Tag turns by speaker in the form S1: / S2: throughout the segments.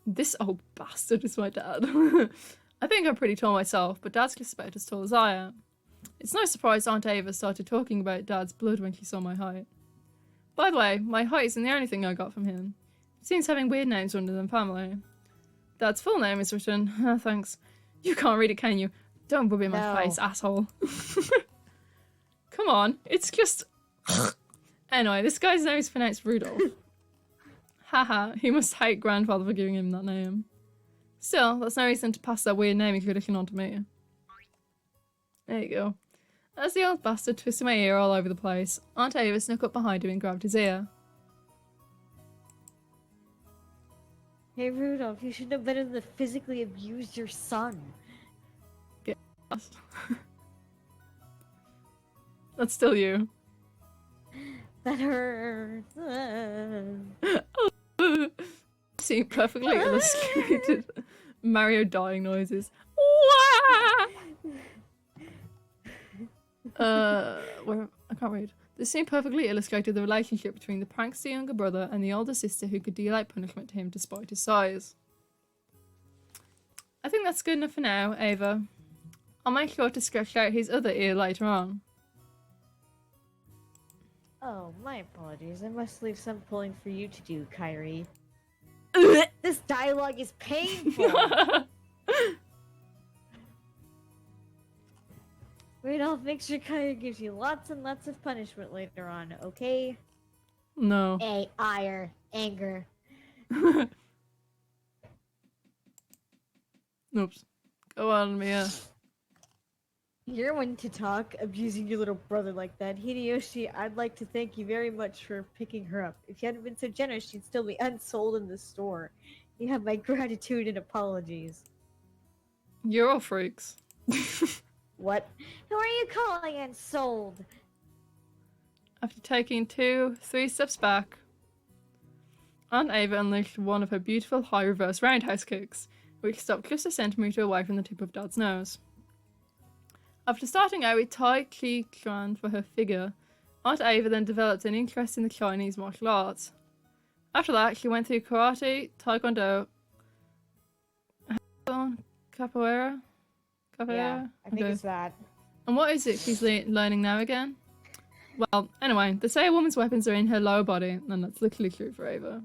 S1: This old bastard is my dad. I think I'm pretty tall myself, but Dad's just about as tall as I am. It's no surprise Aunt Ava started talking about Dad's blood when she saw my height. By the way, my height isn't the only thing I got from him. He seems having weird names under them family. Dad's full name is written. Thanks. You can't read it, can you? Don't rub it in my face, asshole. Come on, it's just... Anyway, this guy's name is pronounced Rudolph. Haha, he must hate grandfather for giving him that name. Still, that's no reason to pass that weird name if you're looking onto me. There you go. As the old bastard twisted my ear all over the place, Aunt Ava snuck up behind him and grabbed his ear.
S2: Hey Rudolph, you should know better than to physically abuse your son.
S1: Get lost. That's still you.
S2: That hurts.
S1: Seeing perfectly illustrated Mario dying noises. Where I can't read. This scene perfectly illustrated the relationship between the prankster younger brother and the older sister who could deal out punishment to him despite his size. I think that's good enough for now, Ava. I'll make sure to scratch out his other ear later on.
S2: Oh, my apologies. I must leave some pulling for you to do, Kyrie. This dialogue is painful! Rudolph, make sure Kyrie gives you lots and lots of punishment later on, okay?
S1: No.
S2: Ire, anger.
S1: Oops. Go on, Mia.
S2: You're one to talk, abusing your little brother like that. Hideyoshi, I'd like to thank you very much for picking her up. If you hadn't been so generous, she'd still be unsold in the store. You have my gratitude and apologies.
S1: You're all freaks.
S2: What? Who are you calling unsold?
S1: After taking 2-3 steps back, Aunt Ava unleashed one of her beautiful high reverse roundhouse kicks, which stopped just a centimetre away from the tip of Dad's nose. After starting out with Tai Chi Chuan for her figure, Aunt Ava then developed an interest in the Chinese martial arts. After that, she went through karate, taekwondo, capoeira?
S2: Yeah, I think it's that.
S1: And what is it she's learning now again? Well, anyway, they say a woman's weapons are in her lower body, and that's literally true for Ava.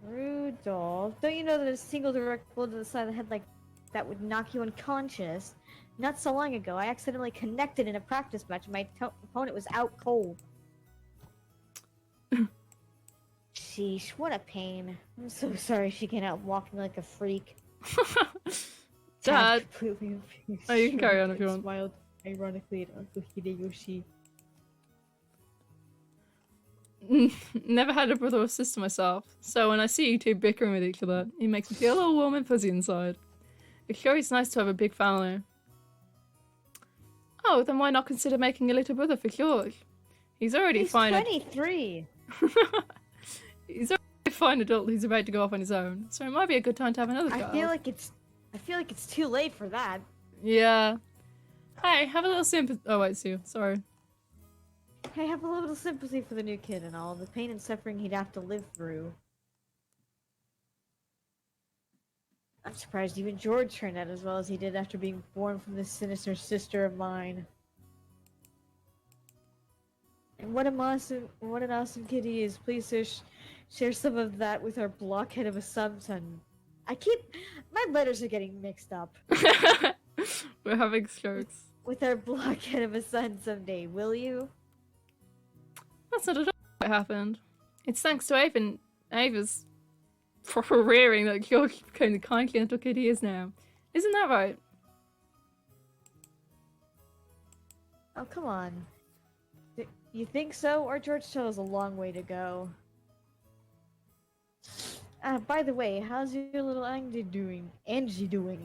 S2: Rudolph, don't you know that a single direct blow to the side of the head like that would knock you unconscious? Not so long ago, I accidentally connected in a practice match and my opponent was out cold. Sheesh, what a pain. I'm so sorry she came out walking like a freak.
S1: Dad!
S2: Completely
S1: Oh, you can carry on if you want.
S2: Smiled ironically at Uncle Hideyoshi.
S1: Never had a brother or sister myself, so when I see you two bickering with each other, it makes me feel a little warm and fuzzy inside. It sure is nice to have a big family. Oh, then why not consider making a little brother for George? He's already fine.
S2: He's 23!
S1: He's already a fine adult who's about to go off on his own, so it might be a good time to have another child.
S2: I feel like it's too late for that.
S1: Yeah. Hey, have a little sympathy. Oh, wait, Sue. Sorry.
S2: I have a little sympathy for the new kid and all, the pain and suffering he'd have to live through. I'm surprised even George turned out as well as he did after being born from this sinister sister of mine. And what an awesome kid he is. Please sir, share some of that with our blockhead of a son. My letters are getting mixed up.
S1: We're having strokes.
S2: With our blockhead of a son someday, will you?
S1: That's not at all what happened. It's thanks to Ava's proper rearing that George became the kind little kid he is now. Isn't that right?
S2: Oh, come on. You think so? Or George still has a long way to go. By the way, how's your little Angie doing?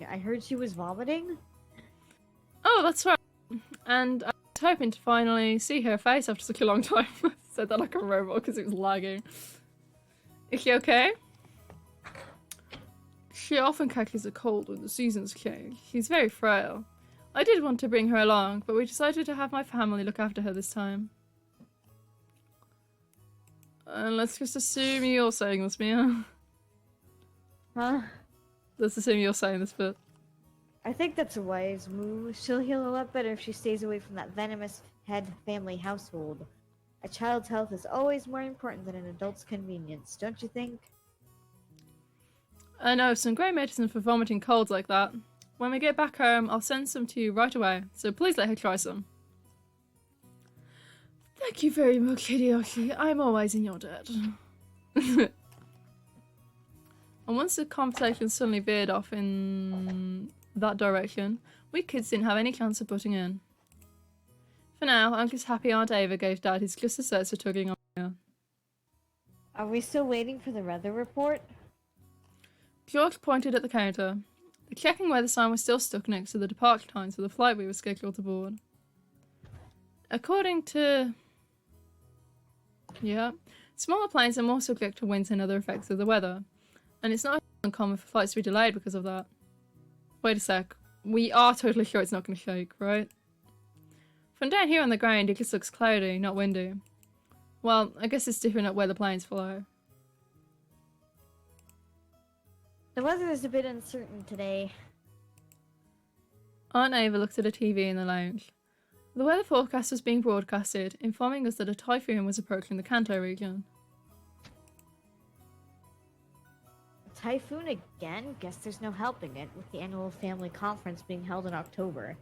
S2: I heard she was vomiting?
S1: Oh, that's right. And I was hoping to finally see her face after such a long time. I said that like a robot because it was lagging. Is she okay? She often catches a cold when the seasons change. She's very frail. I did want to bring her along, but we decided to have my family look after her this time. And let's just assume you're saying this, Mia.
S2: Huh?
S1: Let's assume you're saying this bit.
S2: I think that's a wise move. She'll heal a lot better if she stays away from that venomous head family household. A child's health is always more important than an adult's convenience, don't you think?
S1: I know some great medicine for vomiting colds like that. When we get back home, I'll send some to you right away, so please let her try some. Thank you very much, Hideyoshi. I'm always in your debt. And once the conversation suddenly veered off in that direction, we kids didn't have any chance of putting in. For now, I'm just happy Aunt Ava gave Dad his just desserts for tugging on her.
S2: Are we still waiting for the weather report?
S1: George pointed at the counter. The checking weather sign was still stuck next to the departure times for the flight we were scheduled to board. According to... Yeah. Smaller planes are more subject to winds and other effects of the weather. And it's not uncommon for flights to be delayed because of that. Wait a sec. We are totally sure it's not going to shake, right? From down here on the ground, it just looks cloudy, not windy. Well, I guess it's different at where the planes fly.
S2: The weather is a bit uncertain today.
S1: Aunt Ava looked at a TV in the lounge. The weather forecast was being broadcasted, informing us that a typhoon was approaching the Kanto region.
S2: A typhoon again? Guess there's no helping it, with the annual family conference being held in October.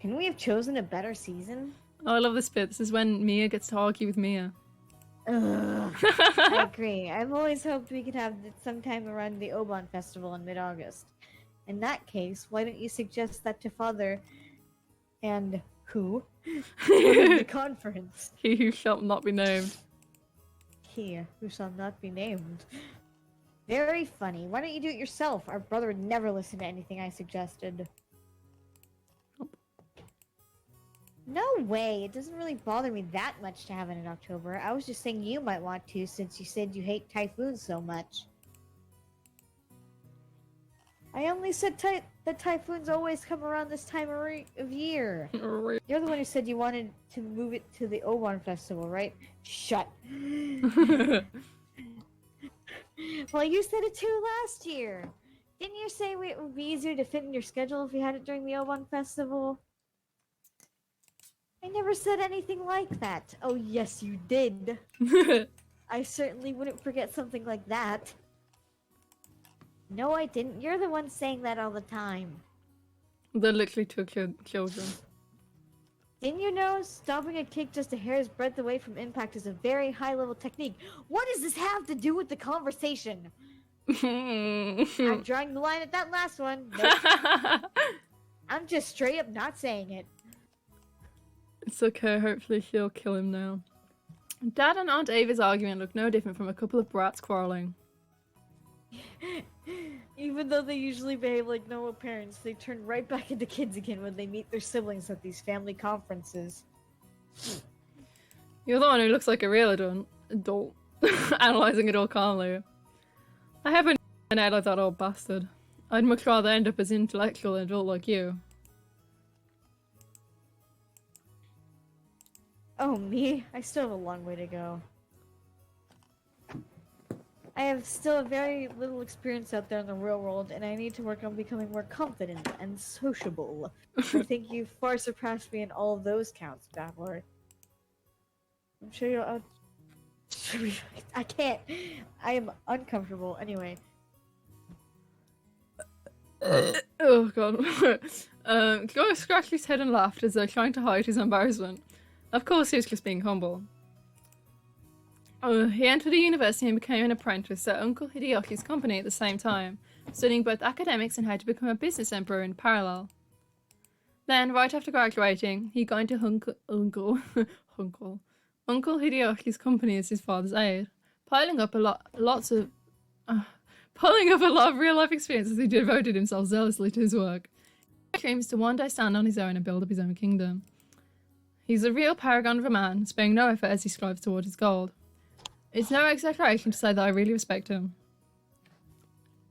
S2: Can we have chosen a better season?
S1: Oh, I love this bit. This is when Mia gets to argue with Mia.
S2: Ugh. I agree. I've always hoped we could have it sometime around the Oban Festival in mid-August. In that case, why don't you suggest that to Father and who? The conference.
S1: He who shall not be named.
S2: He who shall not be named. Very funny. Why don't you do it yourself? Our brother would never listen to anything I suggested. No way. It doesn't really bother me that much to have it in October. I was just saying you might want to since you said you hate typhoons so much. I only said that typhoons always come around this time of year. You're the one who said you wanted to move it to the Oban Festival, right? Shut. Well, you said it too last year. Didn't you say it would be easier to fit in your schedule if we had it during the Oban Festival? I never said anything like that. Oh, yes, you did. I certainly wouldn't forget something like that. No, I didn't. You're the one saying that all the time.
S1: They're literally two children.
S2: Didn't you know stopping a kick just a hair's breadth away from impact is a very high-level technique? What does this have to do with the conversation? I'm drawing the line at that last one. Nope. I'm just straight up not saying it.
S1: It's okay, hopefully she'll kill him now. Dad and Aunt Ava's argument looked no different from a couple of brats quarrelling.
S2: Even though they usually behave like normal parents, they turn right back into kids again when they meet their siblings at these family conferences.
S1: You're the one who looks like a real adult. Analysing it all calmly. I haven't been out like that old bastard. I'd much rather end up as an intellectual adult like you.
S2: Oh, me? I still have a long way to go. I have still very little experience out there in the real world, and I need to work on becoming more confident and sociable. I think you far surpassed me in all of those counts, Babbler. I'm sure you'll I can't. I am uncomfortable. Anyway.
S1: Oh god. Joe scratched his head and laughed as though trying to hide his embarrassment. Of course he was just being humble. He entered the university and became an apprentice at Uncle Hideyoshi's company at the same time, studying both academics and how to become a business emperor in parallel. Then, right after graduating, he got into Uncle Hideyoshi's company as his father's aide, piling up a lot of real life experience as he devoted himself zealously to his work. He dreams to one day stand on his own and build up his own kingdom. He's a real paragon of a man, sparing no effort as he strives toward his goal. It's no exaggeration to say that I really respect him.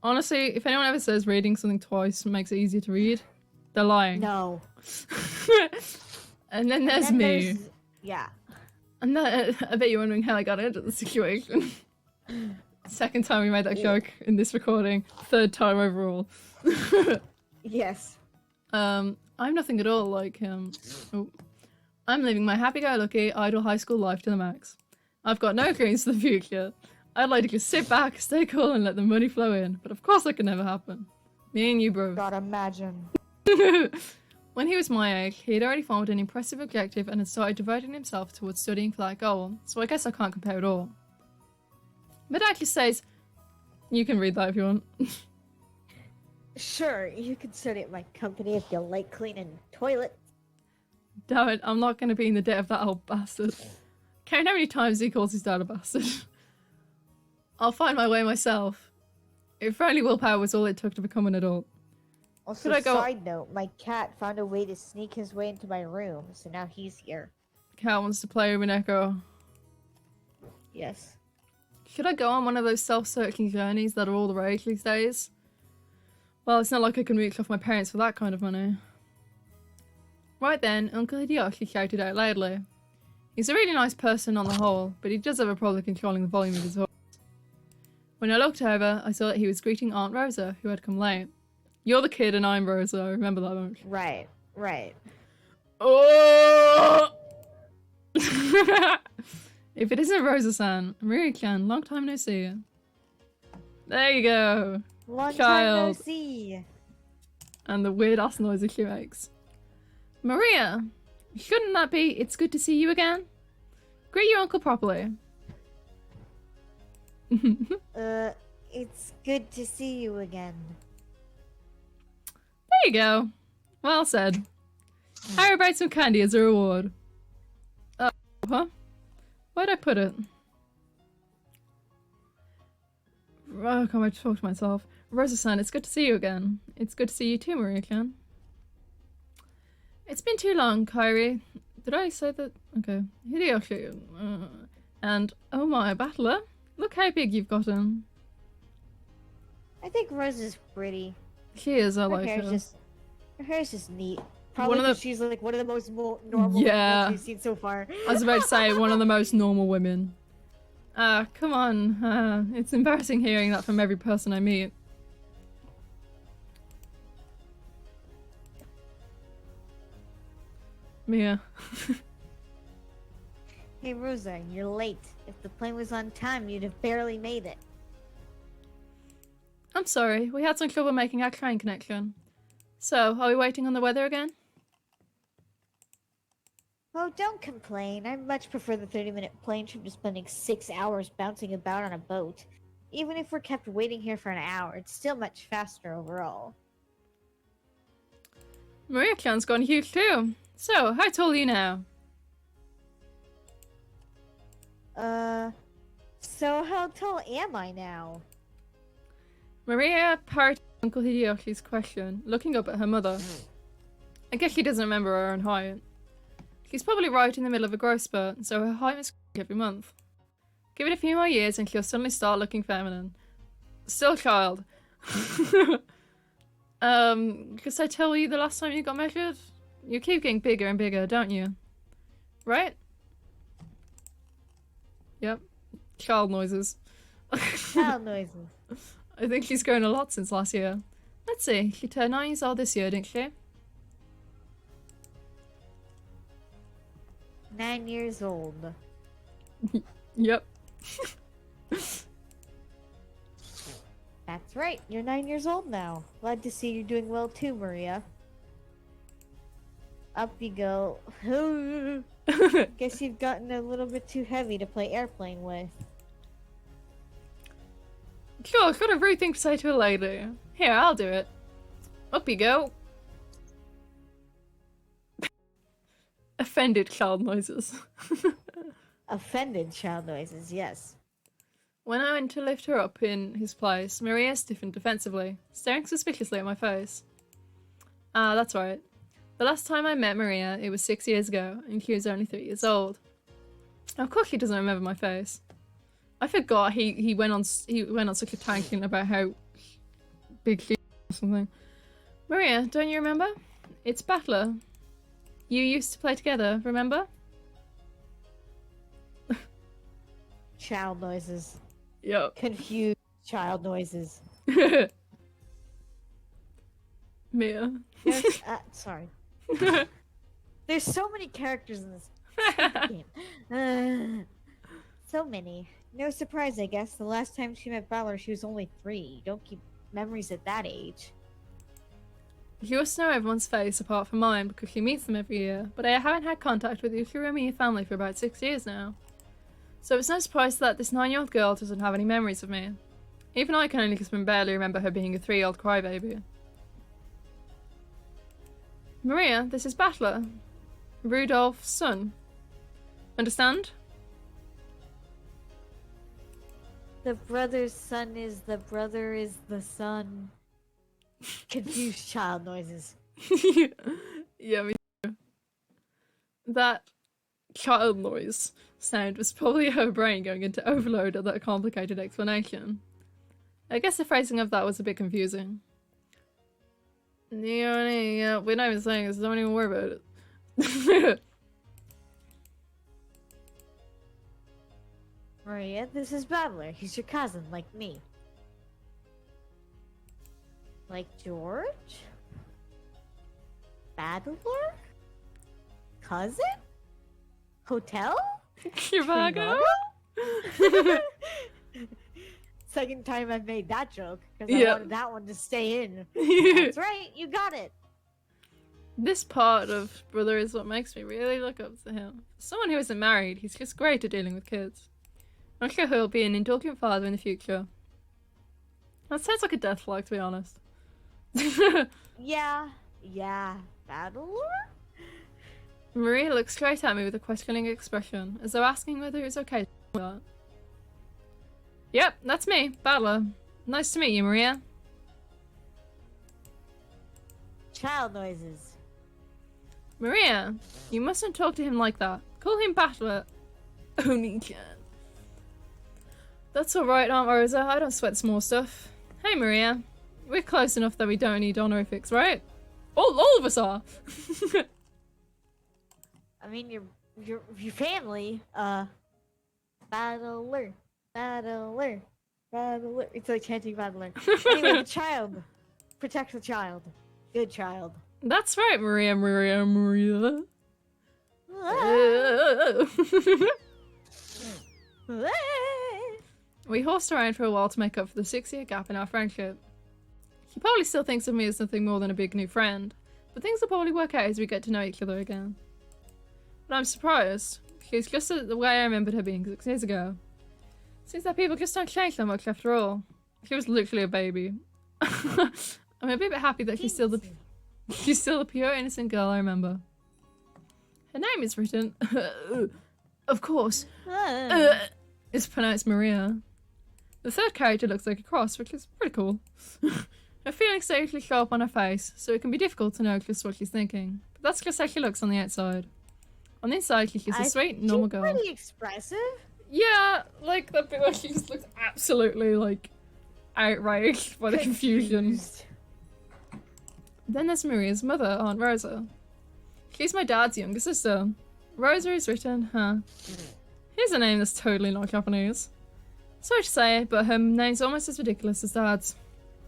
S1: Honestly, if anyone ever says reading something twice makes it easier to read, they're lying.
S2: No.
S1: And then there's me.
S2: Yeah.
S1: And I bet you're wondering how I got into the situation. Second time we made that
S2: Yeah.
S1: joke in this recording. Third time overall.
S2: Yes.
S1: I'm nothing at all like him. Oh. I'm living my happy-go-lucky, idle high school life to the max. I've got no dreams for the future. I'd like to just sit back, stay cool, and let the money flow in. But of course that could never happen. Me and you, bro.
S2: God, imagine.
S1: When he was my age, he had already formed an impressive objective and had started devoting himself towards studying for that goal, so I guess I can't compare at all. But actually says, you can read that if you want.
S2: Sure, you can study at my company if you like cleaning toilets.
S1: Damn it, I'm not going to be in the debt of that old bastard. Count how many times he calls his dad a bastard. I'll find my way myself. If only willpower was all it took to become an adult.
S2: Also,
S1: Could I go-
S2: side note, my cat found a way to sneak his way into my room, so now he's here.
S1: Cat wants to play Umineko.
S2: Yes.
S1: Should I go on one of those self-searching journeys that are all the rage these days? Well, it's not like I can reach off my parents for that kind of money. Right then, Uncle Hideyoshi shouted out loudly. He's a really nice person on the whole, but he does have a problem controlling the volume of his voice. When I looked over, I saw that he was greeting Aunt Rosa, who had come late. You're the kid and I'm Rosa, I remember that much.
S2: Right, right.
S1: Oh! If it isn't Rosa-san, Marie-chan, long time no see. There you go.
S2: Long time
S1: Child.
S2: no see.
S1: And the weird ass noises she makes. Maria, shouldn't that be, it's good to see you again? Greet your uncle properly.
S2: It's good to see you again.
S1: There you go. Well said. How about some candy as a reward? Huh? Where'd I put it? Oh, can't I talk to myself? Rosa-san, it's good to see you again. It's good to see you too, Maria-chan. It's been too long, Kairi. Did I say that? Okay. Hideyoshi. And, oh my, Battler. Look how big you've gotten.
S2: I think Rose is pretty.
S1: She is, I
S2: Her
S1: like
S2: hair's
S1: her.
S2: just, her hair's just neat. Probably
S1: of the-
S2: 'cause she's like one of the most normal
S1: Yeah.
S2: women we've seen so far.
S1: I was about to say, one of the most normal women. Come on. It's embarrassing hearing that from every person I meet. Mia.
S2: Hey Rosa, you're late. If the plane was on time, you'd have barely made it.
S1: I'm sorry, we had some trouble making our train connection. So, are we waiting on the weather again?
S2: Oh, don't complain. I much prefer the 30-minute plane trip to spending 6 hours bouncing about on a boat. Even if we're kept waiting here for an hour, it's still much faster overall.
S1: Maria-chan's gone huge too. So, how tall are you now?
S2: So how tall am I now?
S1: Maria parried Uncle Hideyoshi's question, looking up at her mother. I guess she doesn't remember her own height. She's probably right in the middle of a growth spurt, so her height must every month. Give it a few more years and she'll suddenly start looking feminine. Still a child. Because I tell you the last time you got measured? You keep getting bigger and bigger, don't you? Right? Yep. Child noises.
S2: Child noises.
S1: I think she's grown a lot since last year. Let's see, she turned 9 years old this year, didn't she?
S2: 9 years old.
S1: Yep.
S2: That's right, you're 9 years old now. Glad to see you're doing well too, Maria. Up you go. Guess you've gotten a little bit too heavy to play airplane with.
S1: Sure, I've got a rude thing to say to a lady. Here, I'll do it. Up you go. Offended child noises.
S2: Offended child noises, yes.
S1: When I went to lift her up in his place, Maria stiffened defensively, staring suspiciously at my face. Ah, that's right. The last time I met Maria, it was 6 years ago, and she was only 3 years old. Of course she doesn't remember my face. I forgot he went on such a tangent about how big she is or something. Maria, don't you remember? It's Battler. You used to play together, remember?
S2: Child noises.
S1: Yep.
S2: Confused child noises.
S1: Mia.
S2: Yes, sorry. There's so many characters in this game. So many. No surprise, I guess. The last time she met Valor, she was only 3. You don't keep memories at that age.
S1: You must know everyone's face apart from mine because she meets them every year, but I haven't had contact with the Kuromiya family for about 6 years now. So it's no surprise that this 9-year-old girl doesn't have any memories of me. Even I can only just barely remember her being a 3-year-old crybaby. Maria, this is Battler. Rudolph's son. Understand?
S2: The brother's son is the brother is the son. Confused child noises.
S1: Yeah, me too. That child noise sound was probably her brain going into overload at that complicated explanation. I guess the phrasing of that was a bit confusing. Yeah, we're not even saying this, don't even worry about it.
S2: Maria, this is Battler. He's your cousin, like me. Like George? Battler? Cousin? Hotel?
S1: Chivago?
S2: Second time I've made that joke, because I
S1: Yep.
S2: wanted that one to stay in. That's right, you got it.
S1: This part of Brother is what makes me really look up to him. For someone who isn't married, he's just great at dealing with kids. I'm sure he'll be an indulgent father in the future. That sounds like a death flag, to be honest.
S2: Yeah. Battler?
S1: Maria looks straight at me with a questioning expression, as though asking whether it's okay to do that. Yep, that's me, Battler. Nice to meet you, Maria.
S2: Child noises.
S1: Maria, you mustn't talk to him like that. Call him Battler. Only can. That's alright, Aunt Rosa. I don't sweat small stuff. Hey, Maria. We're close enough that we don't need honorifics, right? All of us are.
S2: I mean, your family. Battler. It's like chanting Battler. Anyway, the child. Protect the child. Good child.
S1: That's right, Maria. We horsed around for a while to make up for the 6-year gap in our friendship. He probably still thinks of me as nothing more than a big new friend, but things will probably work out as we get to know each other again. But I'm surprised. She's just the way I remembered her being 6 years ago. Seems that people just don't change that much after all. She was literally a baby. I'm a bit happy that she's still the pure innocent girl I remember. Her name is written, of course, it's pronounced Maria. The third character looks like a cross, which is pretty cool. Her feelings don't usually show up on her face, so it can be difficult to know just what she's thinking. But that's just how she looks on the outside. On the inside, she's just a sweet, normal girl.
S2: Pretty expressive.
S1: Yeah, like that bit where she just looks absolutely, like, outraged by the confusion. Then there's Maria's mother, Aunt Rosa. She's my dad's younger sister. Rosa is written, Here's a name that's totally not Japanese. Sorry to say, but her name's almost as ridiculous as Dad's.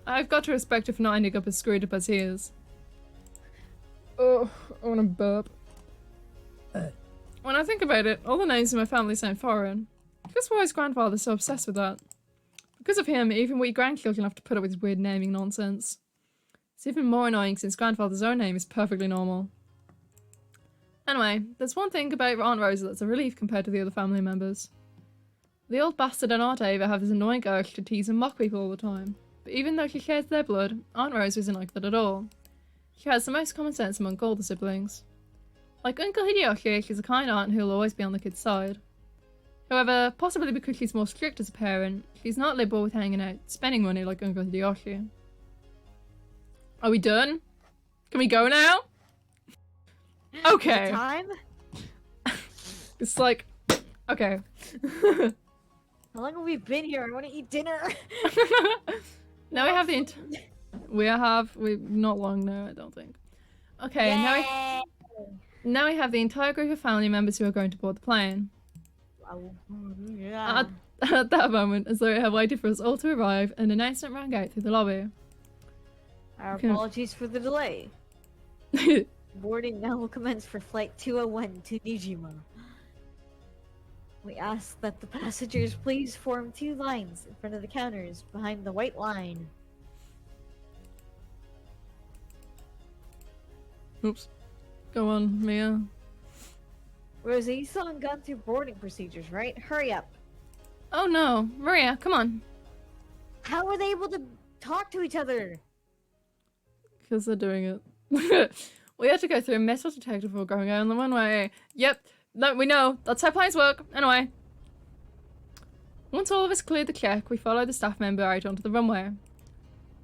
S1: I've got to respect her for not ending up as screwed up as he is. Oh, I want to burp. When I think about it, all the names in my family sound foreign. Just why is grandfather so obsessed with that? Because of him, even we grandchildren have to put up with his weird naming nonsense. It's even more annoying since grandfather's own name is perfectly normal. Anyway, there's one thing about Aunt Rosa that's a relief compared to the other family members. The old bastard and Aunt Ava have this annoying urge to tease and mock people all the time. But even though she shares their blood, Aunt Rosa isn't like that at all. She has the most common sense among all the siblings. Like Uncle Hideyoshi, she's a kind aunt who'll always be on the kid's side. However, possibly because she's more strict as a parent, she's not liberal with hanging out, spending money like Uncle Hideyoshi. Are we done? Can we go now? Okay.
S2: Time?
S1: It's like, okay.
S2: How long have we been here? I want to eat dinner.
S1: Now we have the we've not long now, I don't think. Okay, now we have the entire group of family members who are going to board the plane.
S2: Yeah.
S1: At that moment, as though it had waited for us all to arrive, an announcement rang out through the lobby.
S2: Our
S1: Okay.
S2: apologies for the delay. Boarding now will commence for Flight 201 to Nijima. We ask that the passengers please form 2 lines in front of the counters behind the white line.
S1: Oops. Go on, Mia.
S2: Rosa, you still haven't gone through boarding procedures, right? Hurry up.
S1: Oh no, Maria, come on.
S2: How are they able to talk to each other?
S1: Because they're doing it. We had to go through a metal detector before going out on the runway. Yep, no, we know. That's how planes work. Anyway. Once all of us cleared the check, we followed the staff member out onto the runway.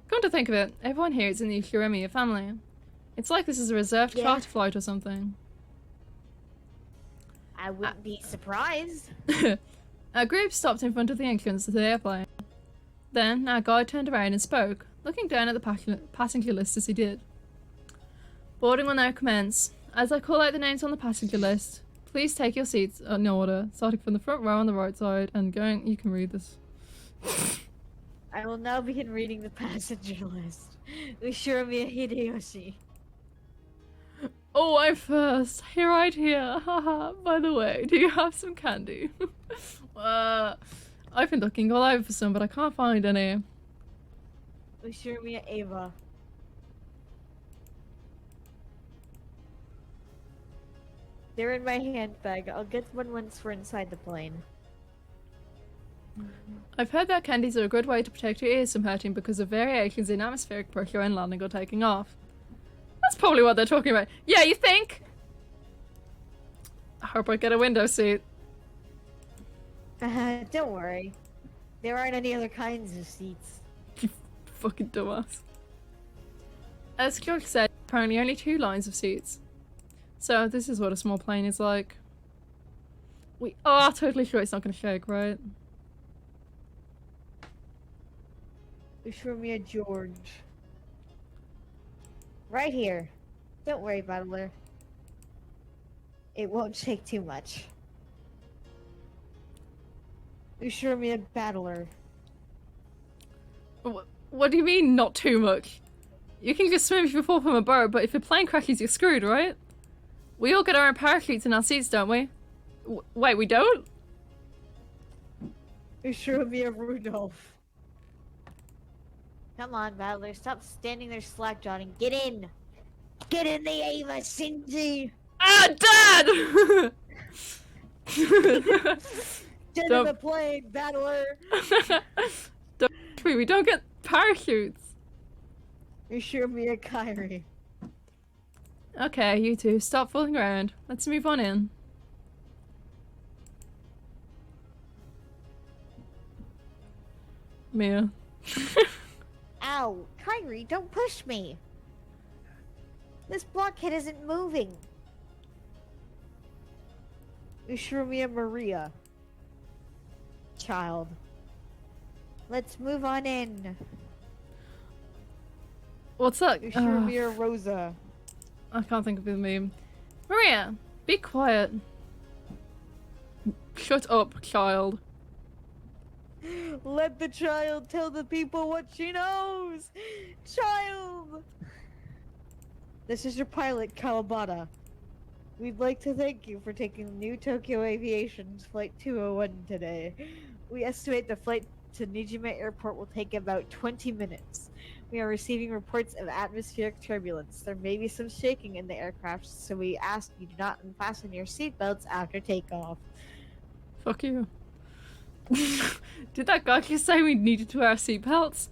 S1: Come to think of it, everyone here is in the Ushirimiya family. It's like this is a reserved charter flight or something.
S2: I wouldn't be surprised.
S1: Our group stopped in front of the entrance to the airplane. Then our guide turned around and spoke, looking down at the passenger list as he did. Boarding will now commence. As I call out the names on the passenger list, please take your seats in order, starting from the front row on the right side and going. You can read this.
S2: I will now begin reading the passenger list. Ushirimiya Hideyoshi.
S1: Oh, I'm first. Here, right here. Haha. By the way, do you have some candy? I've been looking all over for some, but I can't find any.
S2: Ushirimiya Ava. They're in my handbag. I'll get one once we're inside the plane.
S1: I've heard that candies are a good way to protect your ears from hurting because of variations in atmospheric pressure when landing or taking off. That's probably what they're talking about. Yeah, you think? I hope I get a window seat.
S2: Don't worry. There aren't any other kinds of seats.
S1: You fucking dumbass. As Clark said, apparently only 2 lines of seats. So this is what a small plane is like. We are totally sure it's not going to shake, right?
S2: Ushirimiya George. Right here. Don't worry, Battler. It won't shake too much. Ushirimiya Battler.
S1: What do you mean, not too much? You can just swim if you fall from a boat, but if a plane crashes, you're screwed, right? We all get our own parachutes in our seats, don't we? Wait, we don't?
S2: Ushirimiya Rudolph. Come on, Battler. Stop standing there slack-jawing. Get in! Get in the Ava, Shinji!
S1: Ah, Dad!
S2: Get in the plane, Battler!
S1: We don't get parachutes.
S2: Ushirimiya Kairi.
S1: Okay, you two, stop fooling around. Let's move on in. Mia.
S2: Ow! Kairi, don't push me! This blockhead isn't moving! Ushirimiya Maria. Child. Let's move on in.
S1: What's that?
S2: Ushirimiya Rosa.
S1: I can't think of the meme. Maria, be quiet. Shut up, child.
S2: Let the child tell the people what she knows! Child! This is your pilot, Kawabata. We'd like to thank you for taking New Tokyo Aviation's Flight 201 today. We estimate the flight to Nijima Airport will take about 20 minutes. We are receiving reports of atmospheric turbulence. There may be some shaking in the aircraft, so we ask you do not unfasten your seatbelts after takeoff.
S1: Fuck you. Did that guy just say we needed to wear our seatbelts?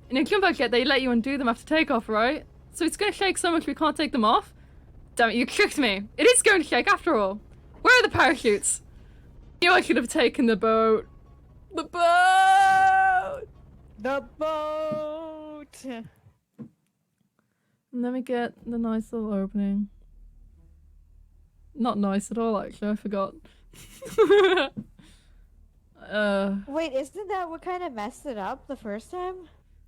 S1: In a jumbo jet, they let you undo them after takeoff, right? So it's gonna shake so much we can't take them off? Damn it, you tricked me. It is going to shake after all. Where are the parachutes? I knew I could have taken the boat. The boat!
S2: The boat!
S1: And let me get the nice little opening. Not nice at all, actually. I forgot.
S2: Wait, isn't that what kind of messed it up the first time?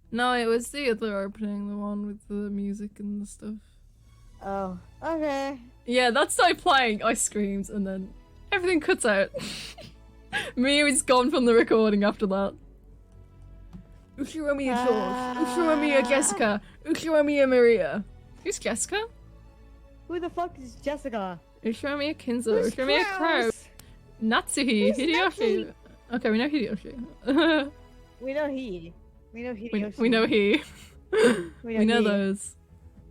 S1: No, it was the other opening, the one with the music and the stuff.
S2: Oh, okay.
S1: Yeah, that started playing. I screamed, and then everything cuts out. Mia is gone from the recording after that. Uchiromiya George. Uchiromiya Jessica. Uchiromiya Maria. Who's Jessica?
S2: Who the fuck is Jessica?
S1: Uchiromiya Kinzo.
S2: Who's
S1: Uchiromiya Crow.
S2: Kraus?
S1: Natsuhi.
S2: Who's
S1: Hideyoshi.
S2: Natsuhi?
S1: Okay, we know Hideyoshi.
S2: We know he. We know Hideyoshi.
S1: we know he. We know
S2: he.
S1: those.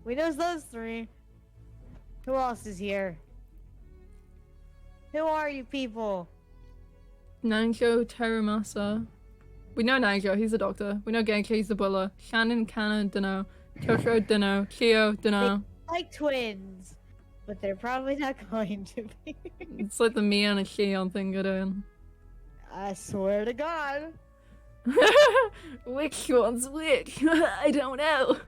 S2: We know those three. Who else is here? Who are you people?
S1: Nanjo Teramasa. We know Nanjo, he's the doctor. We know Genki, he's the butler. Shannon, Kana, dunno. Toshiro, dunno. Kyo, dunno.
S2: Like twins. But they're probably not going to be.
S1: It's like the Mia and a Shion thing you're doing.
S2: I swear to God.
S1: Which one's which? I don't know.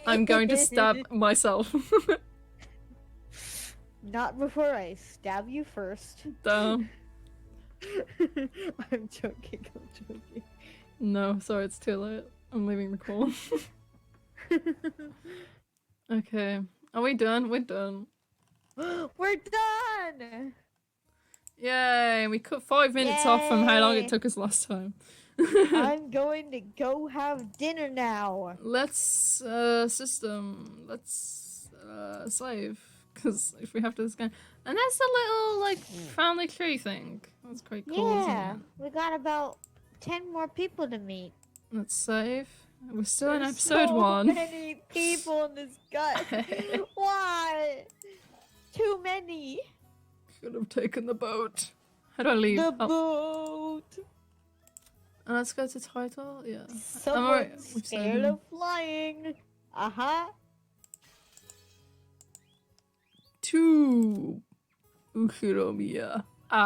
S1: I'm going to stab myself.
S2: Not before I stab you first.
S1: Damn.
S2: I'm joking, I'm joking.
S1: No, sorry, it's too late. I'm leaving the call. Okay. Are we done? We're done.
S2: We're done!
S1: Yay! We cut 5 minutes off from how long
S2: Yay.
S1: it took us last time.
S2: I'm going to go have dinner now.
S1: Let's, system. Let's, save. Because if we have to this game. And that's a little, like, family tree thing. That's quite cool,
S2: Yeah,
S1: isn't it?
S2: we got about 10 more people to meet.
S1: Let's save. We're still in
S2: There's
S1: episode
S2: so
S1: 1.
S2: many people in this gut. Why? Too many.
S1: Should have taken the boat. How do I leave?
S2: The
S1: Oh,
S2: boat.
S1: and let's go to title. Yeah.
S2: Someone
S1: alright, we've
S2: scared
S1: saved him.
S2: of flying. Uh-huh.
S1: 2. Uchiromiya. 3.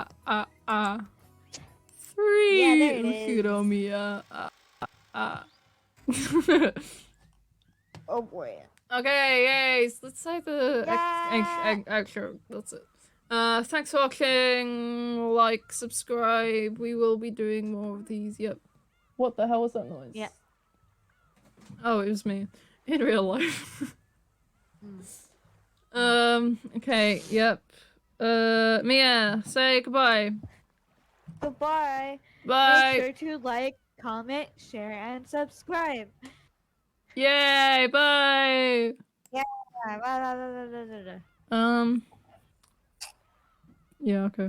S2: Yeah, there it is.
S1: Uchiromiya.
S2: Oh boy.
S1: Okay, yay! So let's say the
S2: Yeah.
S1: outro. That's it. Thanks for watching. Like, subscribe. We will be doing more of these. Yep. What the hell was that noise?
S2: Yeah.
S1: Oh, it was me. In real life. Okay, yep. Mia, say goodbye.
S2: Goodbye.
S1: Bye.
S2: Make sure to like, comment, share, and subscribe.
S1: Yay, bye.
S2: Bye, bye, bye, bye, bye, bye, bye.
S1: Yeah, okay.